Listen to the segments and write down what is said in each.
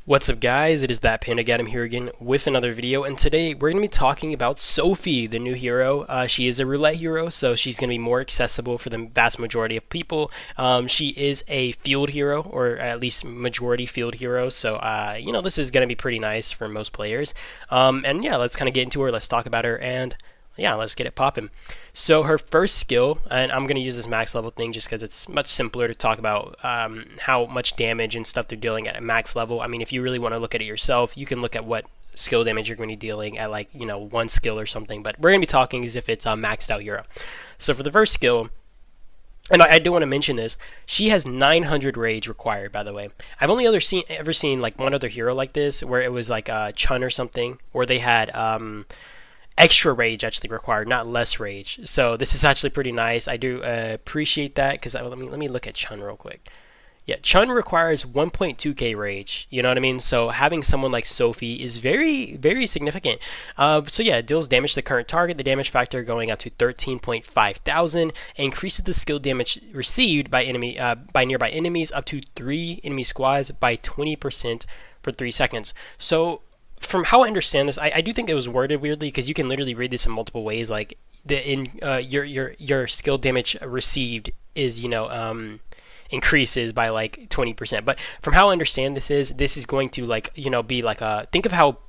What's up guys, it is That Panda Gat. I'm here again with another video, and today we're going to be talking about Sophie, the new hero. She is a roulette hero, so she's going to be more accessible for the vast majority of people. She is a field hero, or at least majority field hero, so this is going to be pretty nice for most players. And yeah, let's kind of get into her, let's talk about her, and yeah, let's get it popping. So her first skill, and I'm going to use this max level thing just because it's much simpler to talk about how much damage and stuff they're dealing at max level. I mean, if you really want to look at it yourself, you can look at what skill damage you're going to be dealing at, like, one skill or something, but we're going to be talking as if it's a maxed out hero. So for the first skill, and I do want to mention this, she has 900 rage required, by the way. I've only ever seen like one other hero like this, where it was like Chun or something, where they had extra rage actually required, not less rage. So this is actually pretty nice. I do appreciate that, because let me look at Chun real quick. Yeah, Chun requires 1.2k rage. You know what I mean? So having someone like Sophie is very, very significant. So yeah, it deals damage to the current target. The damage factor going up to 13.5 thousand. Increases the skill damage received by nearby enemies up to 3 enemy squads by 20% for 3 seconds. So from how I understand this, I do think it was worded weirdly, because you can literally read this in multiple ways. Like your skill damage received is increases by like 20%. But from how I understand this is going to be like a, think of how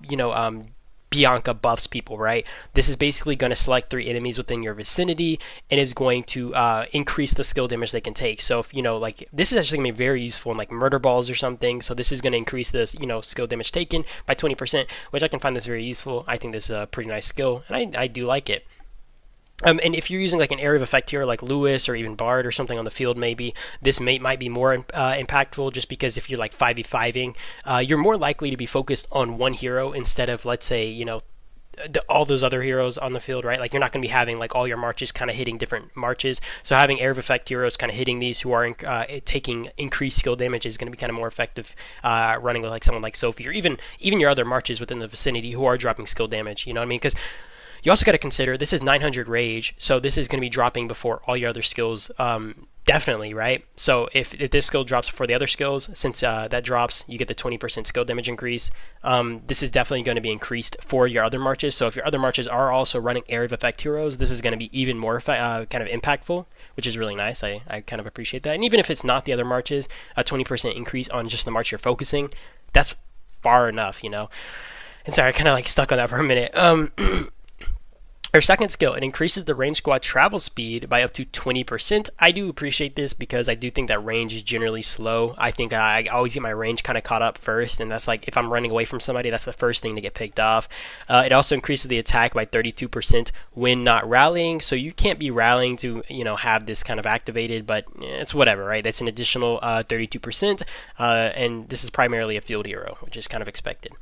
Bianca buffs people, right? This is basically going to select 3 enemies within your vicinity and is going to increase the skill damage they can take. So if this is actually going to be very useful in like murder balls or something. So this is going to increase this skill damage taken by 20%, which I can find this very useful. I think this is a pretty nice skill, and I do like it. And if you're using like an area of effect hero like Lewis or even Bard or something on the field, maybe this might be more impactful, just because if you're like 5v5ing, you're more likely to be focused on one hero instead of, let's say, all those other heroes on the field, right? Like, you're not going to be having like all your marches kind of hitting different marches. So having area of effect heroes kind of hitting these who are taking increased skill damage is going to be kind of more effective running with like someone like Sophie, or even your other marches within the vicinity who are dropping skill damage. You know what I mean? Because you also got to consider this is 900 rage, so this is going to be dropping before all your other skills, definitely, right? So if this skill drops before the other skills, since that drops, you get the 20% skill damage increase. This is definitely going to be increased for your other marches. So if your other marches are also running area of effect heroes, this is going to be even more kind of impactful, which is really nice. I kind of appreciate that. And even if it's not the other marches, a 20% increase on just the march you're focusing, that's far enough, And sorry, I kind of like stuck on that for a minute. Her second skill, it increases the range squad travel speed by up to 20%. I do appreciate this, because I do think that range is generally slow. I think I always get my range kind of caught up first, and that's like if I'm running away from somebody, that's the first thing to get picked off. It also increases the attack by 32% when not rallying, so you can't be rallying to have this kind of activated, but it's whatever, right? That's an additional 32%, and this is primarily a field hero, which is kind of expected.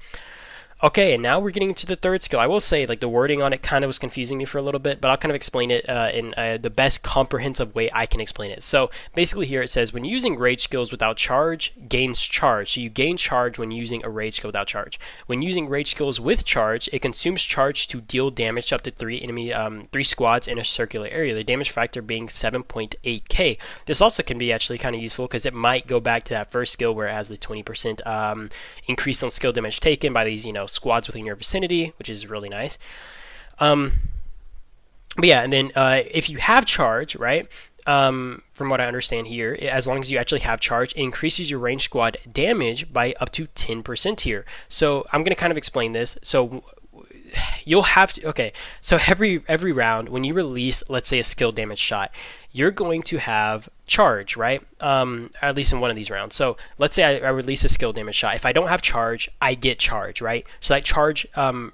Okay, and now we're getting into the third skill. I will say, like, the wording on it kind of was confusing me for a little bit, but I'll kind of explain it in the best comprehensive way I can explain it. So basically here it says, when using rage skills without charge, gains charge. So you gain charge when using a rage skill without charge. When using rage skills with charge, it consumes charge to deal damage to up to 3 squads in a circular area. The damage factor being 7.8k. This also can be actually kind of useful, because it might go back to that first skill where it has the 20% increase on skill damage taken by these, squads within your vicinity, which is really nice. But yeah, and then if you have charge, right, from what I understand here, as long as you actually have charge, it increases your range squad damage by up to 10% here. So I'm going to kind of explain this. So you'll have to, okay, so every round when you release, let's say, a skill damage shot, you're going to have charge, right? At least in one of these rounds. So let's say I release a skill damage shot. If I don't have charge, I get charge, right? So that charge, and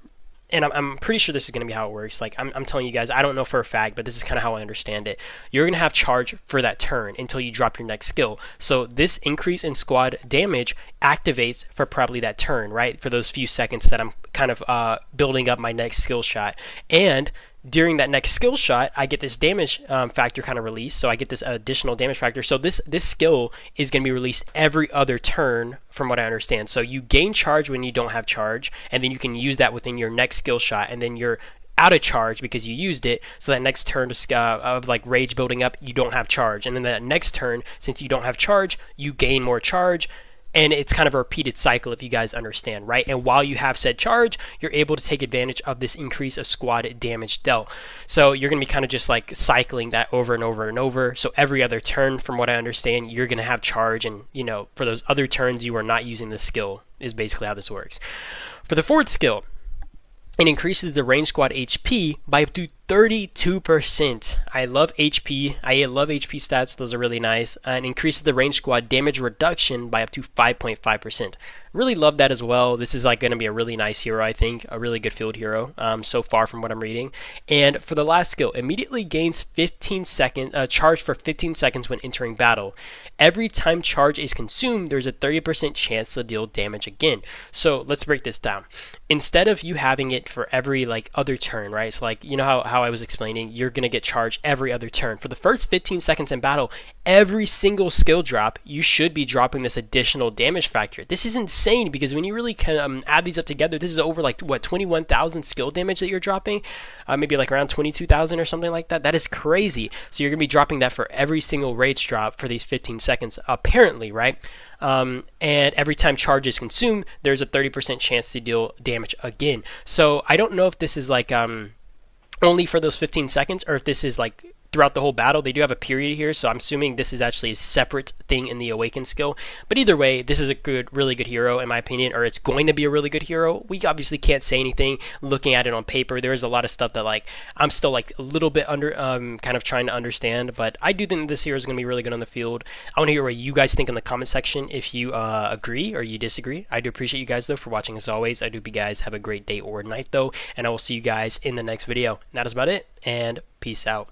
I'm pretty sure this is going to be how it works. Like, I'm telling you guys, I don't know for a fact, but this is kind of how I understand it. You're going to have charge for that turn until you drop your next skill. So this increase in squad damage activates for probably that turn, right? For those few seconds that I'm kind of building up my next skill shot. And during that next skill shot, I get this damage factor kind of released, so I get this additional damage factor. So this skill is going to be released every other turn, from what I understand. So you gain charge when you don't have charge, and then you can use that within your next skill shot, and then you're out of charge because you used it. So that next turn of like rage building up, you don't have charge, and then that next turn, since you don't have charge, you gain more charge. and it's kind of a repeated cycle if you guys understand, right? And while you have said charge, you're able to take advantage of this increase of squad damage dealt. So you're going to be kind of just like cycling that over and over and over. So every other turn, from what I understand, you're going to have charge, and for those other turns you are not using the skill, is basically how this works. For the fourth skill, it increases the range squad HP by up to 32%. I love HP. I love HP stats. Those are really nice. And increases the range squad damage reduction by up to 5.5%. Really love that as well. This is like going to be a really nice hero, I think. A really good field hero so far from what I'm reading. And for the last skill, immediately gains 15 seconds charge for 15 seconds when entering battle. Every time charge is consumed, there's a 30% chance to deal damage again. So let's break this down. Instead of you having it for every like other turn, right? So like how I was explaining, you're going to get charged every other turn. For the first 15 seconds in battle, every single skill drop, you should be dropping this additional damage factor. This is insane, because when you really can add these up together, this is over like, what, 21,000 skill damage that you're dropping? Maybe like around 22,000 or something like that. That is crazy. So you're going to be dropping that for every single rage drop for these 15 seconds, apparently, right? And every time charge is consumed, there's a 30% chance to deal damage again. So I don't know if this is like only for those 15 seconds, or if this is like throughout the whole battle. They do have a period here, so I'm assuming this is actually a separate thing in the Awaken skill. But either way, this is a really good hero in my opinion, or it's going to be a really good hero. We obviously can't say anything looking at it on paper. There is a lot of stuff that like I'm still like a little bit under kind of trying to understand, but I do think this hero is going to be really good on the field. I want to hear what you guys think in the comment section, if you agree or you disagree. I do appreciate you guys though for watching as always. I do hope you guys have a great day or night though, and I will see you guys in the next video. And that is about it, and peace out.